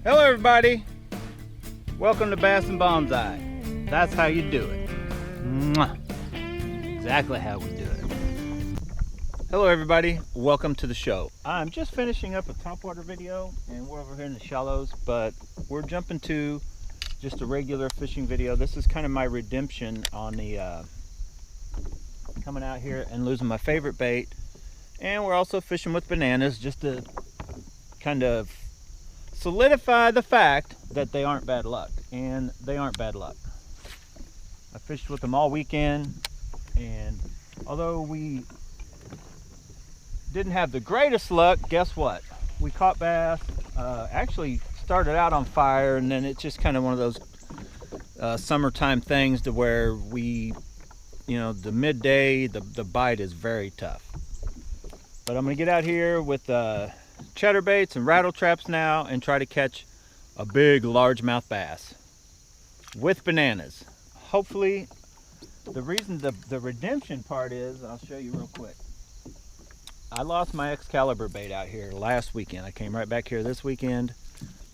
Hello everybody, welcome to Bass and Bonsai. That's how you do it. Mwah. Exactly how we do it. Hello everybody, welcome to the show. I'm just finishing up a topwater video and we're over here in the shallows, but we're jumping to just a regular fishing video. This is kind of my redemption on the coming out here and losing my favorite bait. And we're also fishing with bananas just to kind of solidify the fact that they aren't bad luck. And they aren't bad luck. I fished with them all weekend, and although we didn't have the greatest luck, guess what? We caught bass. Actually started out on fire, and then it's just kind of one of those summertime things to where we, you know, the midday, the bite is very tough. But I'm gonna get out here with cheddar baits and rattle traps now and try to catch a big largemouth bass with bananas. Hopefully, the reason the redemption part is, I'll show you real quick. I lost my Xcalibur bait out here last weekend. I came right back here this weekend.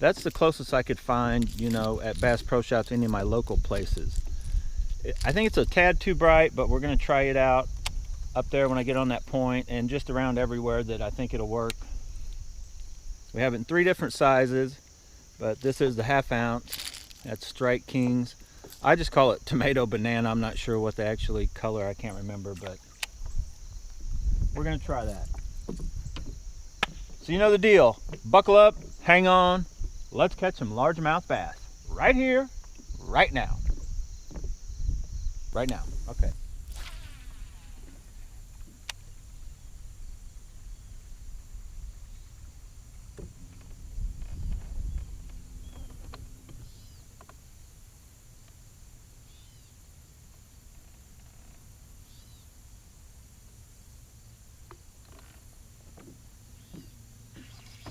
That's the closest I could find, you know, at Bass Pro Shops, any of my local places. I think it's a tad too bright, but we're gonna try it out up there when I get on that point and just around everywhere that I think it'll work. We have it in 3 different sizes, but this is the 1/2 ounce. That's Strike Kings. I just call it tomato banana. I'm not sure what the actually color, I can't remember, but we're gonna try that. So you know the deal. Buckle up, hang on. Let's catch some largemouth bass right here, right now. Right now, okay.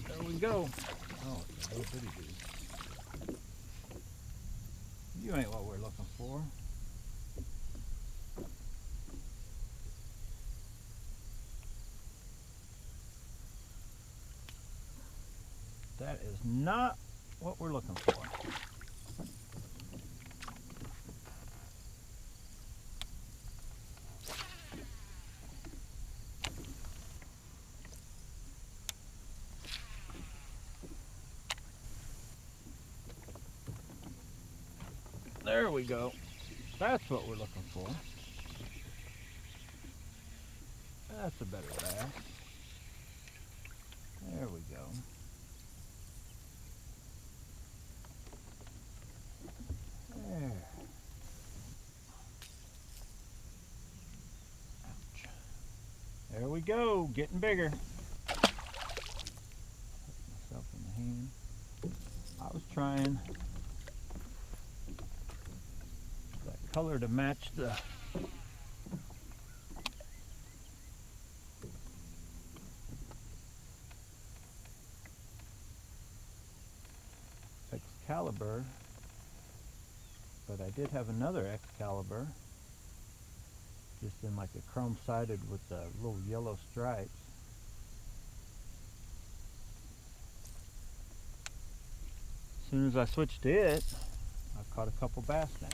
There we go. Oh, it's a little bitty dude. You ain't what we're looking for. That is not what we're looking for. There we go. That's what we're looking for. That's a better bass. There we go. There. Ouch. There we go, getting bigger. Put myself in the hand. I was trying that color to match the Xcalibur, but I did have another Xcalibur, just in like a chrome sided with the little yellow stripes. As soon as I switched to it, I caught a couple bass now.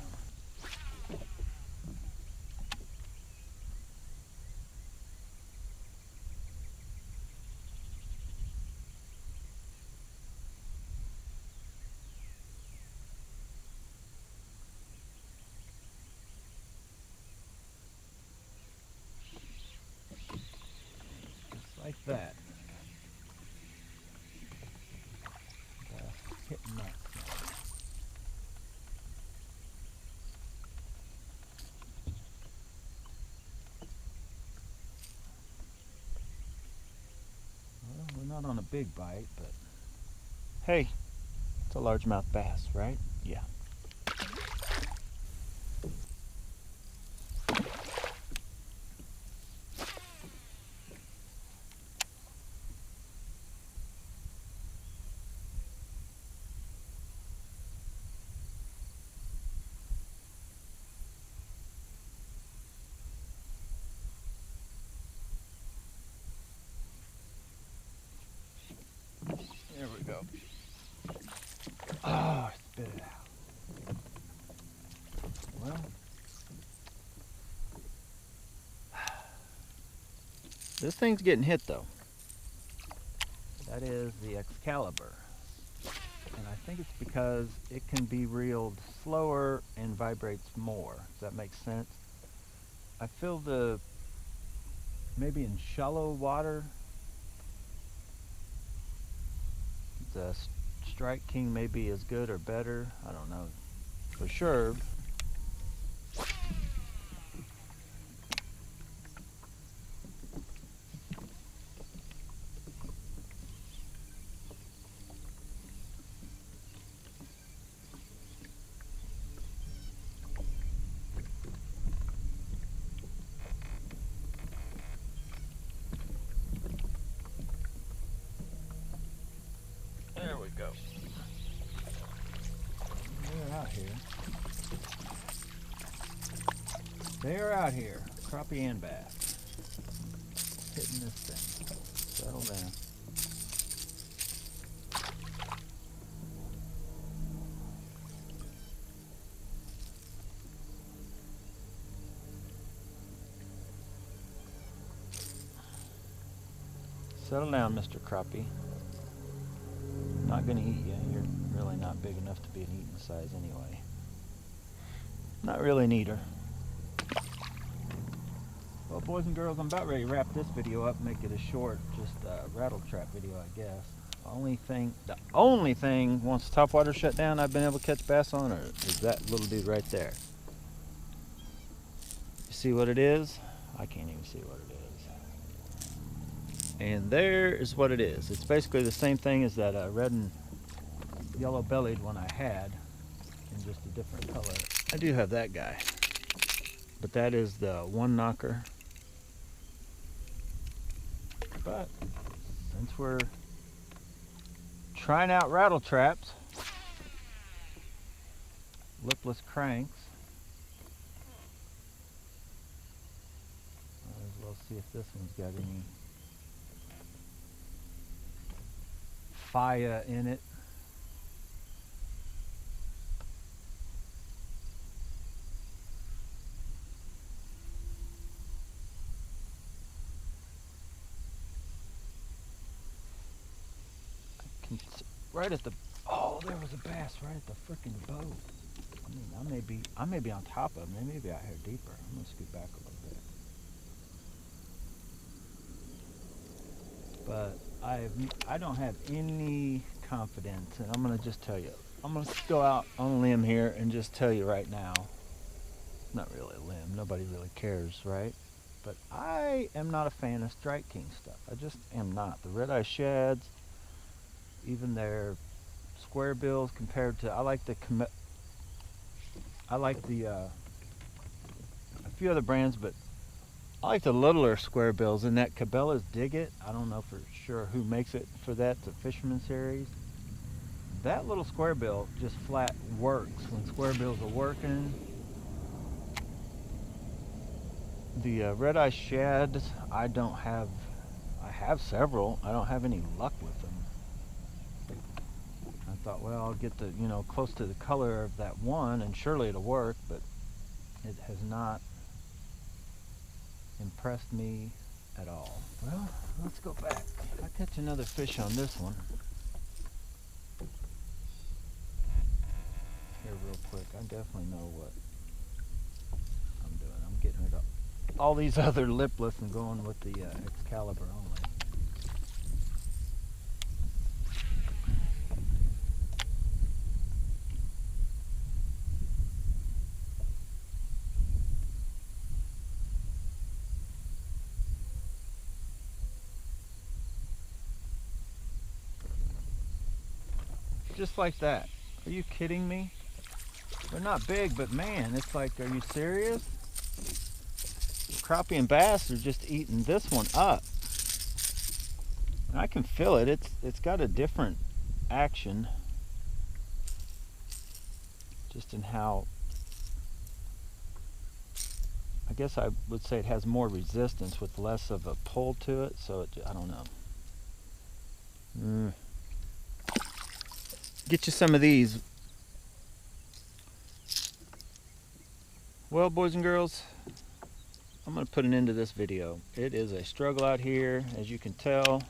Like that. Hitting that. Well, we're not on a big bite, but hey, it's a largemouth bass, right? Yeah. There we go. This thing's getting hit though. That is the Xcalibur. And I think it's because it can be reeled slower and vibrates more. Does that make sense? I feel maybe in shallow water, the Strike King may be as good or better. I don't know for sure. There we go. They're out here. They're out here. Crappie and bass. Hitting this thing. Settle down. Settle down, Mr. Crappie. Not gonna eat you. You're really not big enough to be an eating size anyway. Not really an eater. Well, boys and girls, I'm about ready to wrap this video up and make it a short, just rattle trap video, I guess. The only thing, once the topwater shut down, I've been able to catch bass on is that little dude right there. You see what it is? I can't even see what it is. And there is what it is. It's basically the same thing as that red and yellow bellied one I had, in just a different color. I do have that guy, but that is the one knocker. But since we're trying out rattle traps, lipless cranks, might as well see if this one's got any fire in it. Right at the, oh, there was a bass right at the freaking boat. I mean, I may be on top of them. They may be out here deeper. I'm gonna scoot back a little bit. But I don't have any confidence, and I'm gonna just tell you. I'm gonna go out on a limb here and just tell you right now. Not really a limb. Nobody really cares, right? But I am not a fan of Strike King stuff. I just am not. The red eye shads, even their square bills compared to, I like the a few other brands, but I like the littler square bills, and that Cabela's Dig It. I don't know for sure who makes it for that, the Fisherman series. That little square bill just flat works when square bills are working. The red eye shads, I have several. I don't have any luck with them. I thought, well, I'll get the, close to the color of that one and surely it'll work, but it has not impressed me at all. Well, let's go back. I'll catch another fish on this one. Here real quick. I definitely know what I'm doing. I'm getting rid of all these other lipless and going with the Xcalibur only. Just like that. Are you kidding me? They're not big, but man, it's like, are you serious? Crappie and bass are just eating this one up. And I can feel it. It's got a different action. Just in how, I guess I would say it has more resistance with less of a pull to it. So I don't know. Get you some of these. Well, boys and girls, I'm going to put an end to this video. It is a struggle out here, as you can tell.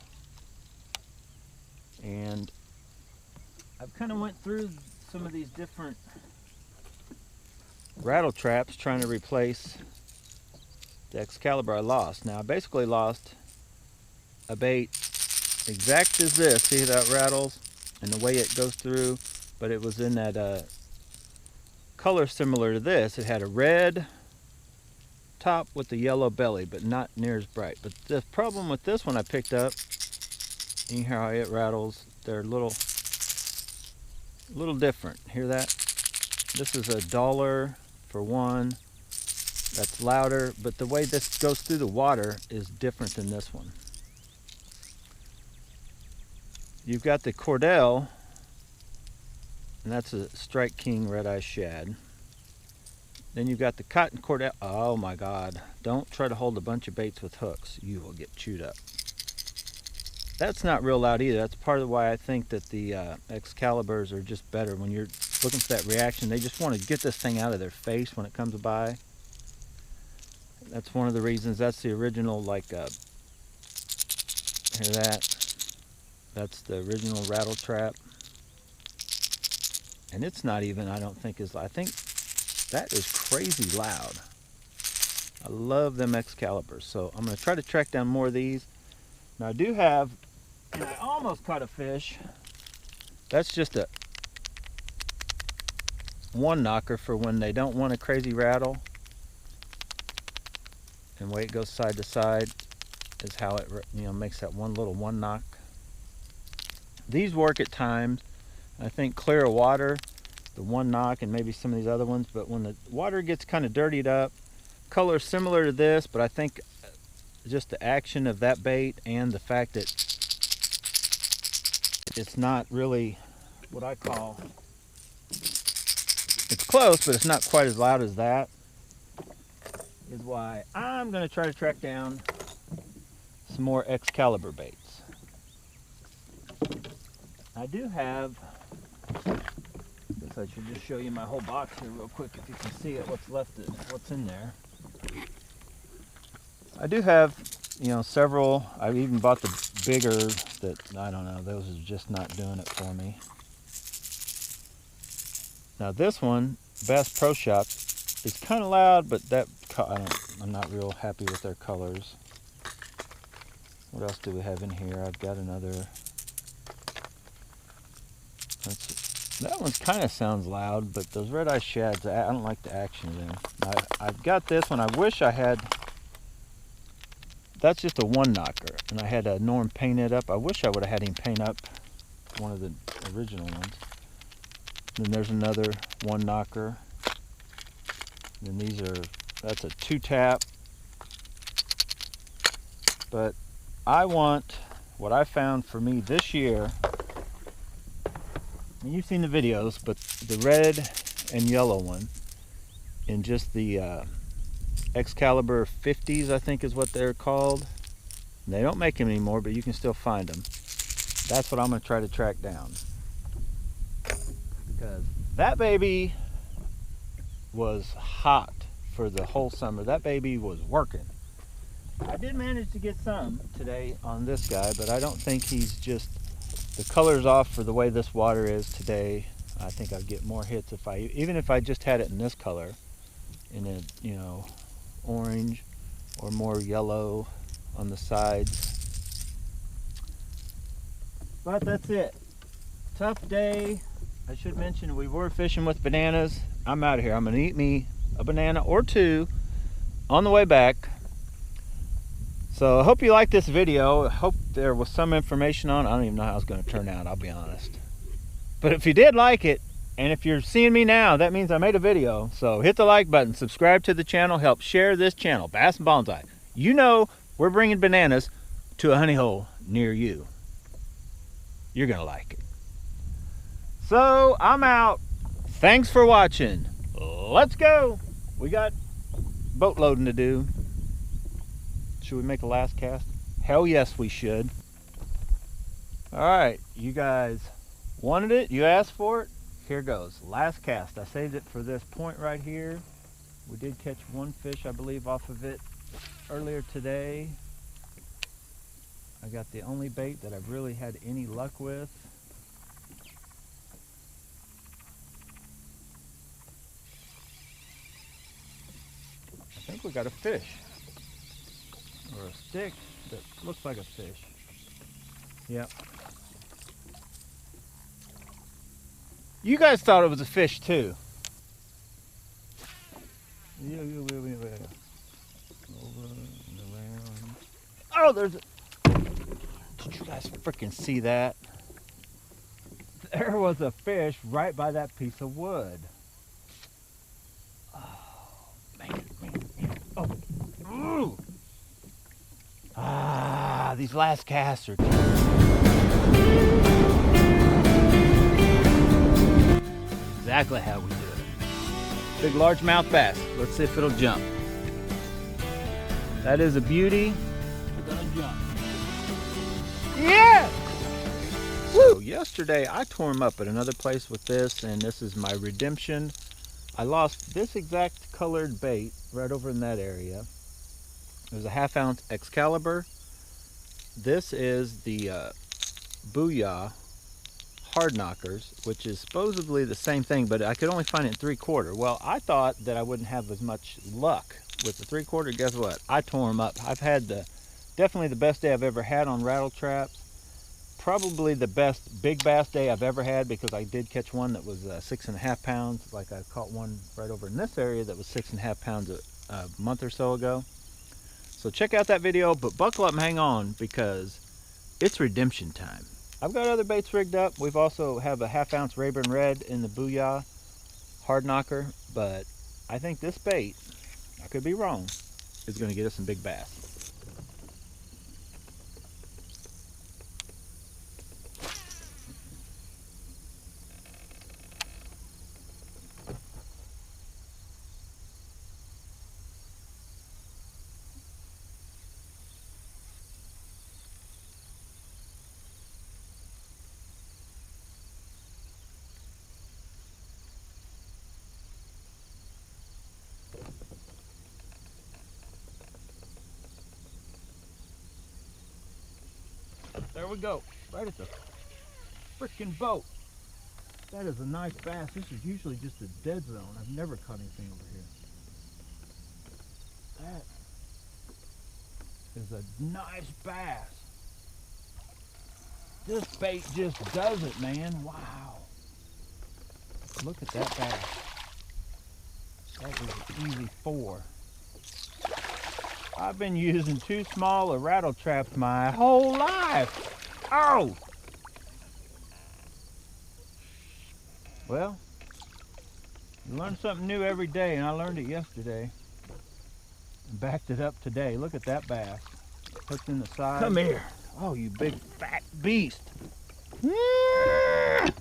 And I've kind of went through some of these different rattle traps trying to replace the Xcalibur I lost. Now I basically lost a bait exact as this. See how that rattles and the way it goes through, but it was in that color similar to this. It had a red top with the yellow belly, but not near as bright. But the problem with this one I picked up, you hear how it rattles, they're a little different. Hear that? This is $1 for one. That's louder, but the way this goes through the water is different than this one. You've got the cordell, and that's a Strike King red-eye shad. Then you've got the cotton cordell. Oh my God, don't try to hold a bunch of baits with hooks. You will get chewed up. That's not real loud either. That's part of why I think that the Xcaliburs are just better. When you're looking for that reaction, they just want to get this thing out of their face when it comes by. That's one of the reasons. That's the original, like, hear that? That's the original rattletrap. And it's not even, I don't think, I think that is crazy loud. I love them Xcaliburs. So I'm going to try to track down more of these. Now I do have, and I almost caught a fish. That's just a one knocker for when they don't want a crazy rattle. And the way it goes side to side is how it, you know, makes that one little one knock. These work at times. I think clear water, the one knock, and maybe some of these other ones. But when the water gets kind of dirtied up, color similar to this, but I think just the action of that bait and the fact that it's not really what I call, it's close, but it's not quite as loud as that, is why I'm going to try to track down some more Xcalibur baits. I do have, I guess I should just show you my whole box here real quick if you can see it, what's left, what's in there. I do have, you know, several. I even bought the bigger that, I don't know, those are just not doing it for me. Now this one, Bass Pro Shop, is kind of loud, but that, I'm not real happy with their colors. What else do we have in here? I've got another. That one kind of sounds loud, but those red-eye shads, I don't like the action of them. I've got this one. I wish I had, that's just a one knocker, and I had Norm paint it up. I wish I would have had him paint up one of the original ones. Then there's another one knocker. Then these are, that's a 2-tap. But I want, what I found for me this year, and you've seen the videos, but the red and yellow one, and just the Xcalibur 50s, I think is what they're called. And they don't make them anymore, but you can still find them. That's what I'm going to try to track down. Because that baby was hot for the whole summer. That baby was working. I did manage to get some today on this guy, but I don't think he's just, the color's off for the way this water is today. I think I'd get more hits if I, even if I just had it in this color, in a, you know, orange or more yellow on the sides. But that's it. Tough day. I should mention we were fishing with bananas. I'm out of here. I'm gonna eat me a banana or two on the way back. So I hope you liked this video. I hope there was some information on it. I don't even know how it's going to turn out, I'll be honest. But if you did like it, and if you're seeing me now, that means I made a video. So hit the like button, subscribe to the channel, help share this channel, Bass and Bonsai. You know we're bringing bananas to a honey hole near you. You're going to like it. So I'm out. Thanks for watching. Let's go. We got boat loading to do. Should we make a last cast? Hell yes, we should. All right, you guys wanted it, you asked for it. Here goes, last cast. I saved it for this point right here. We did catch one fish, I believe, off of it. earlier today. I got the only bait that I've really had any luck with. I think we got a fish. Or a stick that looks like a fish. Yep. You guys thought it was a fish too. Over and around. Oh, there's a... Did you guys freaking see that? There was a fish right by that piece of wood. Oh, man. Oh. Ooh. Ah, these last casts are... Exactly how we do it. Big largemouth bass. Let's see if it'll jump. That is a beauty. We're gonna jump. Yeah! So yesterday I tore him up at another place with this, and this is my redemption. I lost this exact colored bait right over in that area. It was a 1/2 ounce Xcalibur. This is the Booyah Hard Knockers, which is supposedly the same thing, but I could only find it in 3/4. Well, I thought that I wouldn't have as much luck with the 3/4. Guess what? I tore them up. I've had definitely the best day I've ever had on rattle traps. Probably the best big bass day I've ever had, because I did catch one that was 6.5 pounds. Like I caught one right over in this area that was 6.5 pounds a month or so ago. So check out that video, but buckle up and hang on, because it's redemption time. I've got other baits rigged up. We've also have a 1/2 ounce Rayburn Red in the Booyah Hard Knocker, but I think this bait, I could be wrong, is going to get us some big bass. There we go, right at the freaking boat. That is a nice bass. This is usually just a dead zone. I've never caught anything over here. That is a nice bass. This bait just does it, man. Wow. Look at that bass. That is an easy 4. I've been using too small a rattle traps my whole life. Oh! Well, you learn something new every day, and I learned it yesterday. And backed it up today. Look at that bass. Hooked in the side. Come here. Oh, you big fat beast. If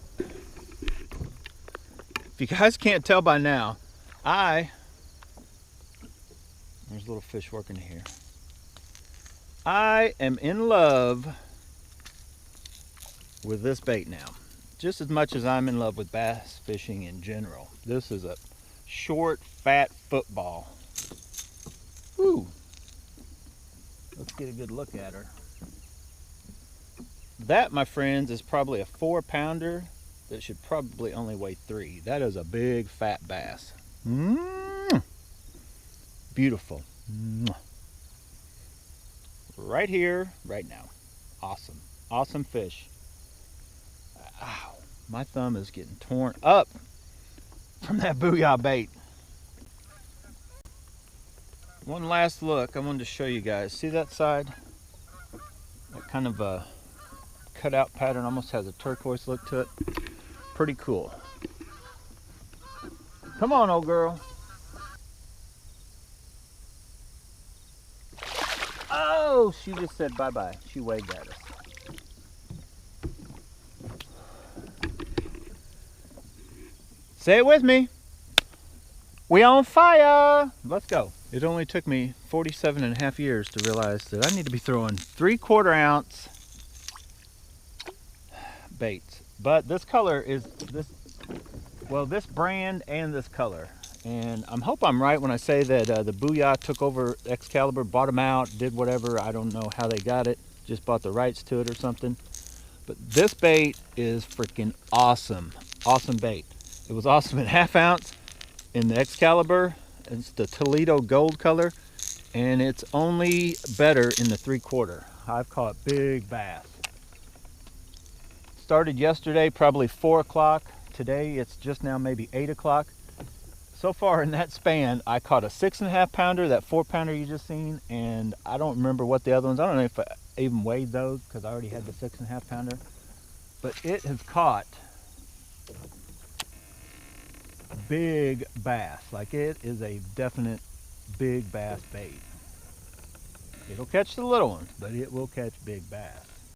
you guys can't tell by now, there's a little fish working here. I am in love with this bait now, just as much as I'm in love with bass fishing in general. This is a short, fat football. Woo! Let's get a good look at her. That, my friends, is probably a 4-pounder that should probably only weigh 3. That is a big, fat bass. Beautiful. Right here, right now. Awesome. Awesome fish. Ow, my thumb is getting torn up from that Booyah bait. One last look I wanted to show you guys. See that side? That kind of a cutout pattern, almost has a turquoise look to it. Pretty cool. Come on, old girl. Oh, she just said bye-bye. She waved at us. Say it with me. We on fire. Let's go. It only took me 47.5 years to realize that I need to be throwing 3/4 ounce baits. But this color is this brand and this color And I hope I'm right when I say that the Booyah took over Xcalibur, bought them out, did whatever. I don't know how they got it. Just bought the rights to it or something. But this bait is freaking awesome. Awesome bait. It was awesome in 1/2 ounce in the Xcalibur. It's the Toledo gold color. And it's only better in the 3/4. I've caught big bass. Started yesterday, probably 4 o'clock. Today it's just now maybe 8 o'clock. So far in that span, I caught a 6.5 pounder, that 4 pounder you just seen, and I don't remember what the other ones, I don't know if I even weighed those because I already had the 6.5 pounder. But it has caught big bass. Like, it is a definite big bass bait. It'll catch the little ones, but it will catch big bass.